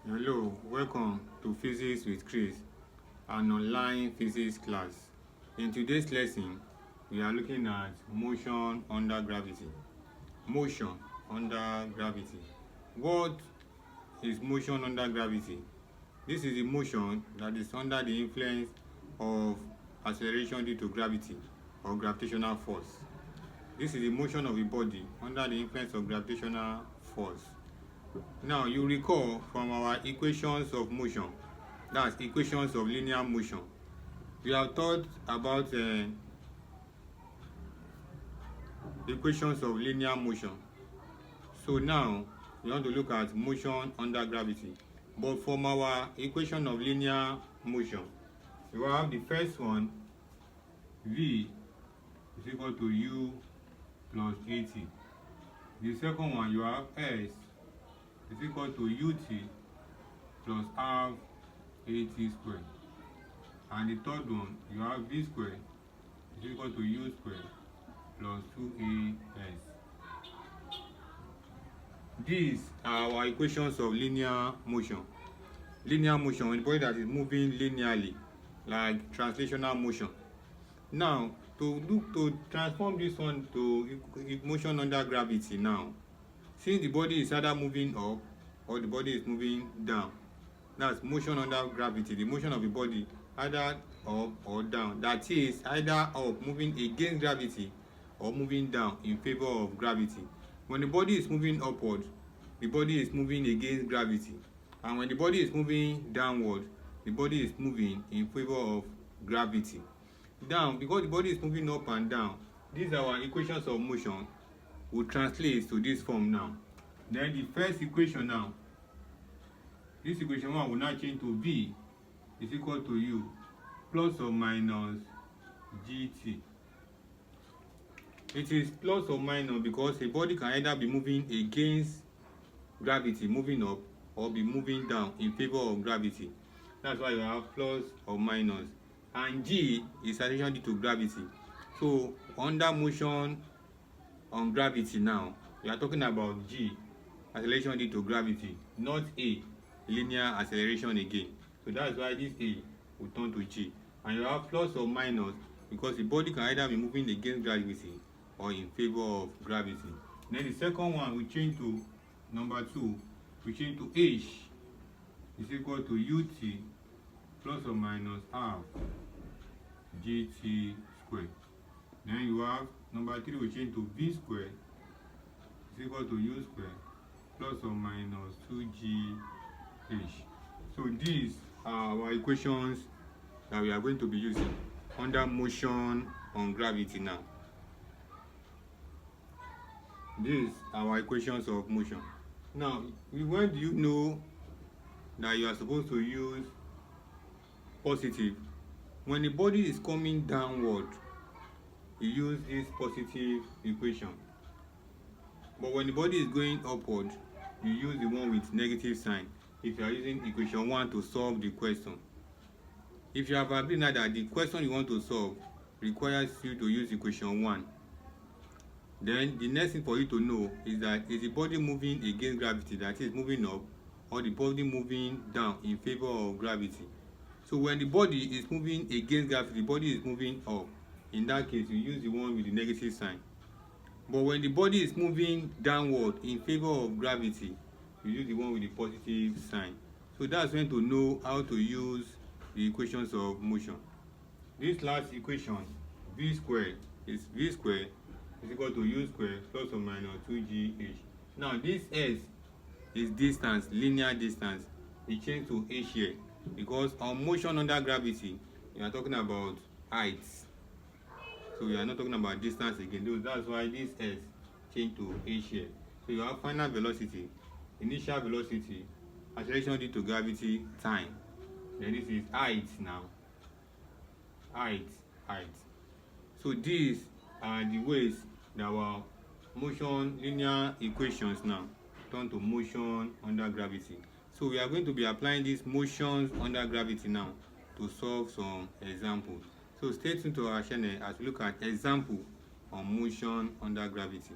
Hello, welcome to Physics with Chris, an online physics class. In today's lesson, we are looking at motion under gravity. Motion under gravity. What is motion under gravity? This is the motion that is under the influence of acceleration due to gravity or gravitational force. This is the motion of a body under the influence of gravitational force. Now, you recall from our equations of motion, that's equations of linear motion, we have thought about equations of linear motion. So now, we want to look at motion under gravity. But from our equation of linear motion, we have the first one, V is equal to U plus AT. The second one, you have S is equal to ut plus half at squared. And the third one, you have v squared is equal to u squared plus 2as. These are our equations of linear motion. Linear motion, a body that is moving linearly, like translational motion. Now, to transform this one to motion under gravity now, since the body is either moving up or the body is moving down, that's motion under gravity, the motion of the body either up or down. That is either up, moving against gravity, or moving down in favor of gravity. When the body is moving upward, the body is moving against gravity. And when the body is moving downward, the body is moving in favor of gravity. Down, because the body is moving up and down, these are our equations of motion. Will translate to this form now. Then the first equation now, this equation 1 will now change to V is equal to U plus or minus GT. It is plus or minus because a body can either be moving against gravity, moving up, or be moving down in favor of gravity. That's why you have plus or minus. And G is acceleration due to gravity. So under motion on gravity now, we are talking about G, acceleration due to gravity, not A, linear acceleration again. So that's why this A will turn to G. And you have plus or minus because the body can either be moving against gravity or in favor of gravity. Then the second one we change to number 2, we change to H is equal to UT plus or minus half GT squared. Then you have number 3 we change to V squared is equal to U squared plus or minus 2GH. So these are our equations that we are going to be using under motion on gravity now. These are our equations of motion. Now, when do you know that you are supposed to use positive? When the body is coming downward, you use this positive equation. But when the body is going upward, you use the one with negative sign if you are using equation 1 to solve the question. If you have agreed now that the question you want to solve requires you to use equation 1, then the next thing for you to know is that is the body moving against gravity, that is moving up, or the body moving down in favor of gravity. So when the body is moving against gravity, the body is moving up. In that case, you use the one with the negative sign. But when the body is moving downward in favor of gravity, you use the one with the positive sign. So that's when to know how to use the equations of motion. This last equation, V squared is equal to U squared plus or minus 2GH. Now this S is distance, linear distance. It changes to H here because on motion under gravity, we are talking about height. So we are not talking about distance again. That's why this S changed to H here. So you have final velocity, initial velocity, acceleration due to gravity, time. Then this is height now. Height. So these are the ways that our motion linear equations now turn to motion under gravity. So we are going to be applying these motions under gravity now to solve some examples. So stay tuned to our channel as we look at example on motion under gravity.